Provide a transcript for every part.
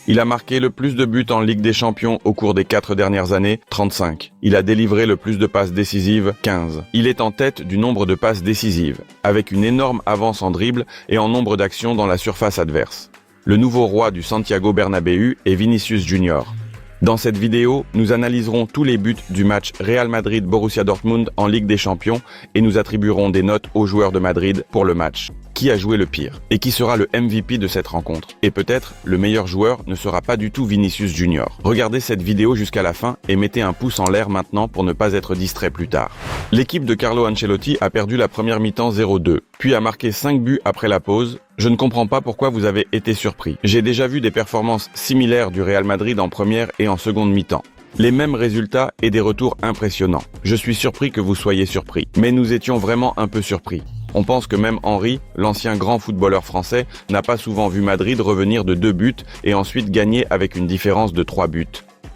Il a marqué le plus de buts en Ligue des Champions au cours des 4 dernières années, 35. Il a délivré le plus de passes décisives, 15. Il est en tête du nombre de passes décisives, avec une énorme avance en dribble et en nombre d'actions dans la surface adverse. Le nouveau roi du Santiago Bernabéu est Vinicius Junior. Dans cette vidéo, nous analyserons tous les buts du match Real Madrid-Borussia Dortmund en Ligue des Champions et nous attribuerons des notes aux joueurs de Madrid pour le match. Qui a joué le pire? Et qui sera le MVP de cette rencontre? Et peut-être, le meilleur joueur ne sera pas du tout Vinicius Junior. Regardez cette vidéo jusqu'à la fin et mettez un pouce en l'air maintenant pour ne pas être distrait plus tard. L'équipe de Carlo Ancelotti a perdu la première mi-temps 0-2, puis a marqué 5 buts après la pause. Je ne comprends pas pourquoi vous avez été surpris. J'ai déjà vu des performances similaires du Real Madrid en première et en seconde mi-temps. Les mêmes résultats et des retours impressionnants. Je suis surpris que vous soyez surpris. Mais nous étions vraiment un peu surpris. On pense que même Henry, l'ancien grand footballeur français, n'a pas souvent vu Madrid revenir de 2 buts et ensuite gagner avec une différence de 3 buts.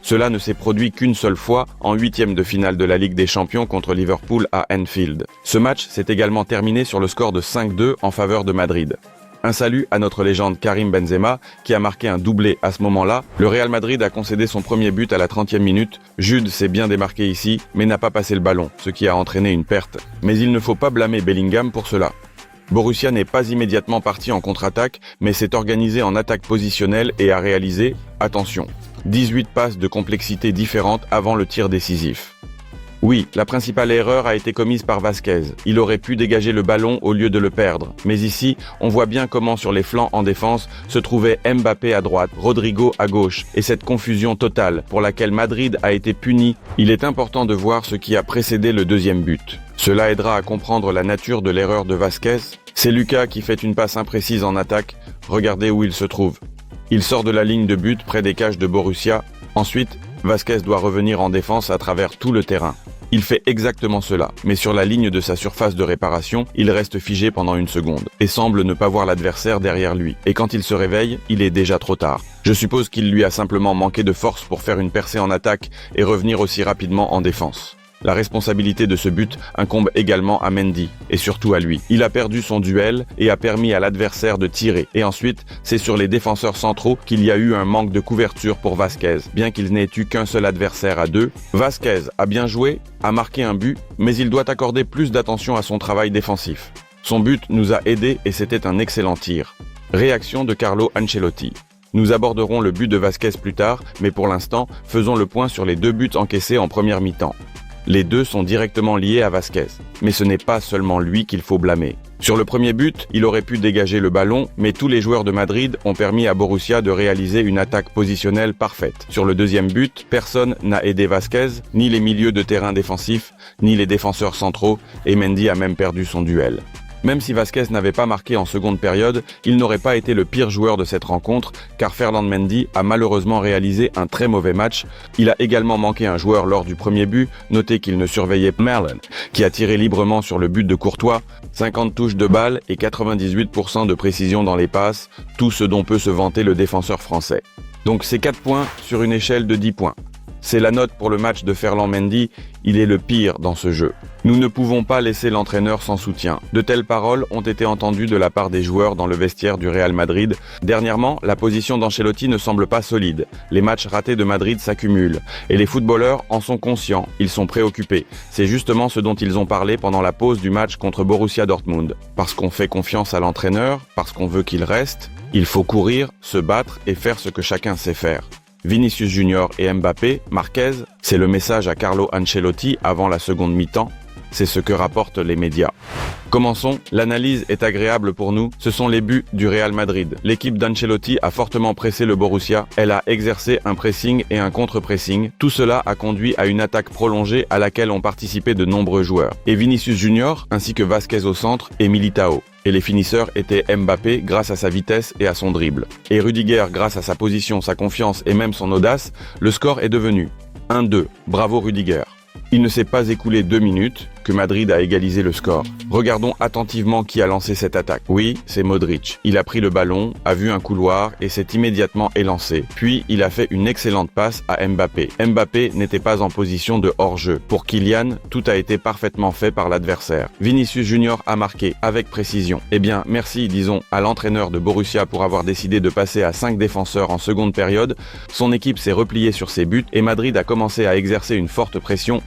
Cela ne s'est produit qu'une seule fois en 8e de finale de la Ligue des Champions contre Liverpool à Anfield. Ce match s'est également terminé sur le score de 5-2 en faveur de Madrid. Un salut à notre légende Karim Benzema qui a marqué un doublé à ce moment-là. Le Real Madrid a concédé son premier but à la 30e minute. Jude s'est bien démarqué ici, mais n'a pas passé le ballon, ce qui a entraîné une perte. Mais il ne faut pas blâmer Bellingham pour cela. Borussia n'est pas immédiatement parti en contre-attaque, mais s'est organisé en attaque positionnelle et a réalisé, attention, 18 passes de complexité différentes avant le tir décisif. Oui, la principale erreur a été commise par Vasquez. Il aurait pu dégager le ballon au lieu de le perdre. Mais ici, on voit bien comment sur les flancs en défense se trouvaient Mbappé à droite, Rodrigo à gauche, et cette confusion totale pour laquelle Madrid a été puni. Il est important de voir ce qui a précédé le deuxième but. Cela aidera à comprendre la nature de l'erreur de Vasquez. C'est Lucas qui fait une passe imprécise en attaque. Regardez où il se trouve. Il sort de la ligne de but près des cages de Borussia. Ensuite, Vasquez doit revenir en défense à travers tout le terrain. Il fait exactement cela, mais sur la ligne de sa surface de réparation, il reste figé pendant une seconde et semble ne pas voir l'adversaire derrière lui. Et quand il se réveille, il est déjà trop tard. Je suppose qu'il lui a simplement manqué de force pour faire une percée en attaque et revenir aussi rapidement en défense. La responsabilité de ce but incombe également à Mendy, et surtout à lui. Il a perdu son duel et a permis à l'adversaire de tirer. Et ensuite, c'est sur les défenseurs centraux qu'il y a eu un manque de couverture pour Vasquez. Bien qu'il n'ait eu qu'un seul adversaire à 2, Vasquez a bien joué, a marqué un but, mais il doit accorder plus d'attention à son travail défensif. Son but nous a aidés et c'était un excellent tir. Réaction de Carlo Ancelotti. Nous aborderons le but de Vasquez plus tard, mais pour l'instant, faisons le point sur les 2 buts encaissés en première mi-temps. Les deux sont directement liés à Vasquez. Mais ce n'est pas seulement lui qu'il faut blâmer. Sur le premier but, il aurait pu dégager le ballon, mais tous les joueurs de Madrid ont permis à Borussia de réaliser une attaque positionnelle parfaite. Sur le deuxième but, personne n'a aidé Vasquez, ni les milieux de terrain défensifs, ni les défenseurs centraux, et Mendy a même perdu son duel. Même si Vasquez n'avait pas marqué en seconde période, il n'aurait pas été le pire joueur de cette rencontre, car Ferland Mendy a malheureusement réalisé un très mauvais match. Il a également manqué un joueur lors du premier but, notez qu'il ne surveillait pas Merlin, qui a tiré librement sur le but de Courtois, 50 touches de balle et 98% de précision dans les passes, tout ce dont peut se vanter le défenseur français. Donc c'est 4 points sur une échelle de 10 points. C'est la note pour le match de Ferland Mendy, il est le pire dans ce jeu. Nous ne pouvons pas laisser l'entraîneur sans soutien. De telles paroles ont été entendues de la part des joueurs dans le vestiaire du Real Madrid. Dernièrement, la position d'Ancelotti ne semble pas solide. Les matchs ratés de Madrid s'accumulent. Et les footballeurs en sont conscients, ils sont préoccupés. C'est justement ce dont ils ont parlé pendant la pause du match contre Borussia Dortmund. Parce qu'on fait confiance à l'entraîneur, parce qu'on veut qu'il reste, il faut courir, se battre et faire ce que chacun sait faire. Vinicius Junior et Mbappé, Marquez, c'est le message à Carlo Ancelotti avant la seconde mi-temps. C'est ce que rapportent les médias. Commençons, l'analyse est agréable pour nous, ce sont les buts du Real Madrid. L'équipe d'Ancelotti a fortement pressé le Borussia, elle a exercé un pressing et un contre-pressing. Tout cela a conduit à une attaque prolongée à laquelle ont participé de nombreux joueurs. Et Vinicius Junior, ainsi que Vasquez au centre et Militao. Et les finisseurs étaient Mbappé grâce à sa vitesse et à son dribble. Et Rudiger grâce à sa position, sa confiance et même son audace, le score est devenu 1-2. Bravo Rudiger. Il ne s'est pas écoulé 2 minutes que Madrid a égalisé le score. Regardons attentivement qui a lancé cette attaque. Oui, c'est Modric. Il a pris le ballon, a vu un couloir et s'est immédiatement élancé. Puis il a fait une excellente passe à Mbappé. Mbappé n'était pas en position de hors-jeu. Pour Kylian, tout a été parfaitement fait par l'adversaire. Vinicius Junior a marqué avec précision. Eh bien, merci, disons, à l'entraîneur de Borussia pour avoir décidé de passer à 5 défenseurs en seconde période. Son équipe s'est repliée sur ses buts et Madrid a commencé à exercer une forte pression.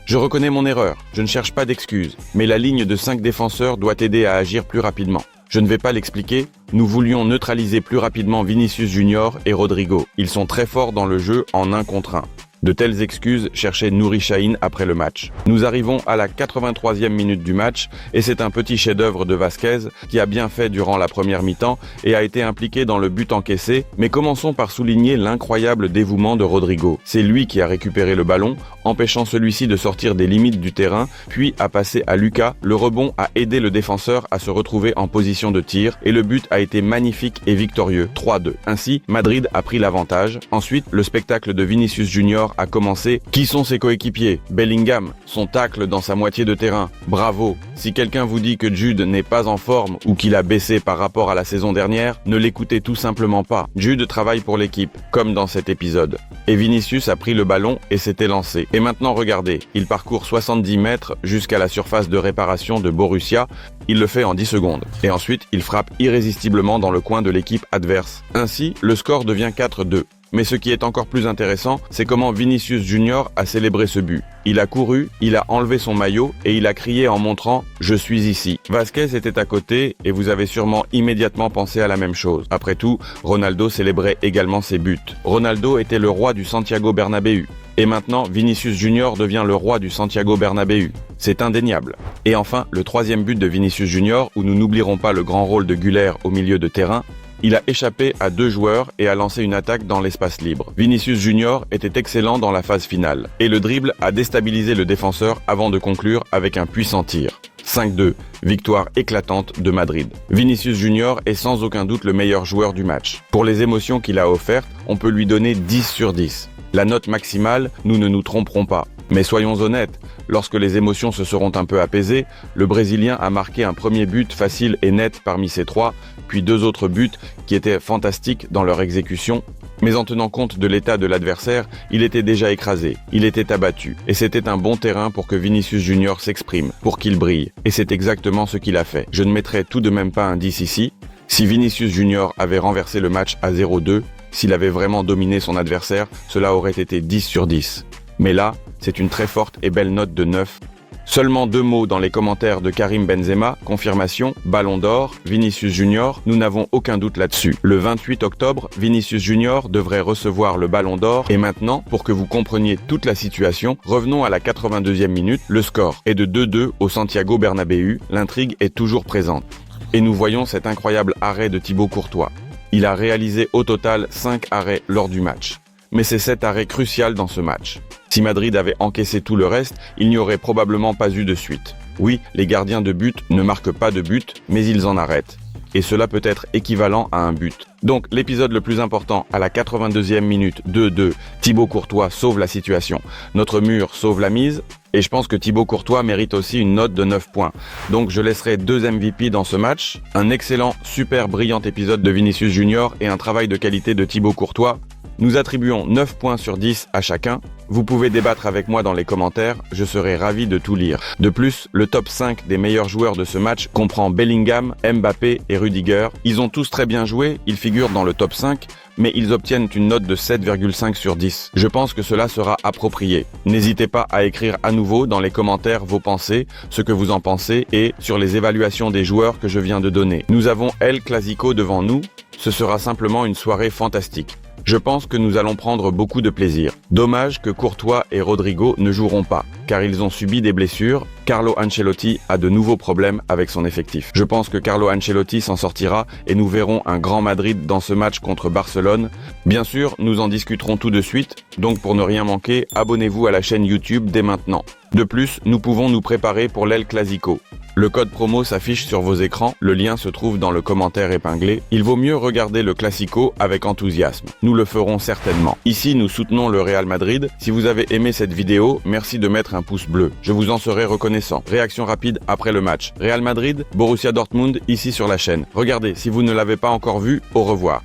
Je reconnais mon erreur, je ne cherche pas d'excuses, mais la ligne de 5 défenseurs doit aider à agir plus rapidement. Je ne vais pas l'expliquer, nous voulions neutraliser plus rapidement Vinicius Junior et Rodrigo. Ils sont très forts dans le jeu en 1 contre 1. De telles excuses cherchait Nouri Sahin après le match. Nous arrivons à la 83e minute du match et c'est un petit chef-d'œuvre de Vázquez qui a bien fait durant la première mi-temps et a été impliqué dans le but encaissé, mais commençons par souligner l'incroyable dévouement de Rodrigo. C'est lui qui a récupéré le ballon, empêchant celui-ci de sortir des limites du terrain, puis a passé à Lucas. Le rebond a aidé le défenseur à se retrouver en position de tir et le but a été magnifique et victorieux, 3-2. Ainsi, Madrid a pris l'avantage. Ensuite, le spectacle de Vinicius Junior a commencé. Qui sont ses coéquipiers? Bellingham, son tacle dans sa moitié de terrain. Bravo! Si quelqu'un vous dit que Jude n'est pas en forme ou qu'il a baissé par rapport à la saison dernière, ne l'écoutez tout simplement pas. Jude travaille pour l'équipe, comme dans cet épisode. Et Vinicius a pris le ballon et s'est élancé. Et maintenant regardez, il parcourt 70 mètres jusqu'à la surface de réparation de Borussia. Il le fait en 10 secondes. Et ensuite, il frappe irrésistiblement dans le coin de l'équipe adverse. Ainsi, le score devient 4-2. Mais ce qui est encore plus intéressant, c'est comment Vinicius Junior a célébré ce but. Il a couru, il a enlevé son maillot et il a crié en montrant « Je suis ici ». Vázquez était à côté et vous avez sûrement immédiatement pensé à la même chose. Après tout, Ronaldo célébrait également ses buts. Ronaldo était le roi du Santiago Bernabéu. Et maintenant, Vinicius Junior devient le roi du Santiago Bernabéu. C'est indéniable. Et enfin, le 3e but de Vinicius Junior, où nous n'oublierons pas le grand rôle de Güler au milieu de terrain. Il a échappé à 2 joueurs et a lancé une attaque dans l'espace libre. Vinicius Junior était excellent dans la phase finale. Et le dribble a déstabilisé le défenseur avant de conclure avec un puissant tir. 5-2, victoire éclatante de Madrid. Vinicius Junior est sans aucun doute le meilleur joueur du match. Pour les émotions qu'il a offertes, on peut lui donner 10 sur 10. La note maximale, nous ne nous tromperons pas. Mais soyons honnêtes, lorsque les émotions se seront un peu apaisées, le Brésilien a marqué un premier but facile et net parmi ces 3, puis 2 autres buts qui étaient fantastiques dans leur exécution. Mais en tenant compte de l'état de l'adversaire, il était déjà écrasé, il était abattu, et c'était un bon terrain pour que Vinicius Junior s'exprime, pour qu'il brille. Et c'est exactement ce qu'il a fait. Je ne mettrai tout de même pas un 10 ici. Si Vinicius Junior avait renversé le match à 0-2, s'il avait vraiment dominé son adversaire, cela aurait été 10 sur 10. Mais là, c'est une très forte et belle note de 9. Seulement 2 mots dans les commentaires de Karim Benzema, confirmation, Ballon d'Or, Vinicius Junior, nous n'avons aucun doute là-dessus. Le 28 octobre, Vinicius Junior devrait recevoir le Ballon d'Or. Et maintenant, pour que vous compreniez toute la situation, revenons à la 82e minute. Le score est de 2-2 au Santiago Bernabéu, l'intrigue est toujours présente. Et nous voyons cet incroyable arrêt de Thibaut Courtois. Il a réalisé au total 5 arrêts lors du match. Mais c'est cet arrêt crucial dans ce match. Si Madrid avait encaissé tout le reste, il n'y aurait probablement pas eu de suite. Oui, les gardiens de but ne marquent pas de but, mais ils en arrêtent. Et cela peut être équivalent à un but. Donc l'épisode le plus important, à la 82e minute, 2-2, Thibaut Courtois sauve la situation. Notre mur sauve la mise. Et je pense que Thibaut Courtois mérite aussi une note de 9 points. Donc je laisserai 2 MVP dans ce match. Un excellent, super brillant épisode de Vinicius Junior et un travail de qualité de Thibaut Courtois. Nous attribuons 9 points sur 10 à chacun. Vous pouvez débattre avec moi dans les commentaires, je serai ravi de tout lire. De plus, le top 5 des meilleurs joueurs de ce match comprend Bellingham, Mbappé et Rudiger. Ils ont tous très bien joué, ils figurent dans le top 5, mais ils obtiennent une note de 7,5 sur 10. Je pense que cela sera approprié. N'hésitez pas à écrire à nouveau dans les commentaires vos pensées, ce que vous en pensez et sur les évaluations des joueurs que je viens de donner. Nous avons El Clasico devant nous, ce sera simplement une soirée fantastique. Je pense que nous allons prendre beaucoup de plaisir. Dommage que Courtois et Rodrigo ne joueront pas, car ils ont subi des blessures. Carlo Ancelotti a de nouveaux problèmes avec son effectif. Je pense que Carlo Ancelotti s'en sortira et nous verrons un grand Madrid dans ce match contre Barcelone. Bien sûr, nous en discuterons tout de suite, donc pour ne rien manquer, abonnez-vous à la chaîne YouTube dès maintenant. De plus, nous pouvons nous préparer pour l'El Clasico. Le code promo s'affiche sur vos écrans, le lien se trouve dans le commentaire épinglé. Il vaut mieux regarder le Classico avec enthousiasme. Nous le ferons certainement. Ici, nous soutenons le Real Madrid. Si vous avez aimé cette vidéo, merci de mettre un pouce bleu. Je vous en serai reconnaissant. Réaction rapide après le match. Real Madrid, Borussia Dortmund, ici sur la chaîne. Regardez, si vous ne l'avez pas encore vu, au revoir.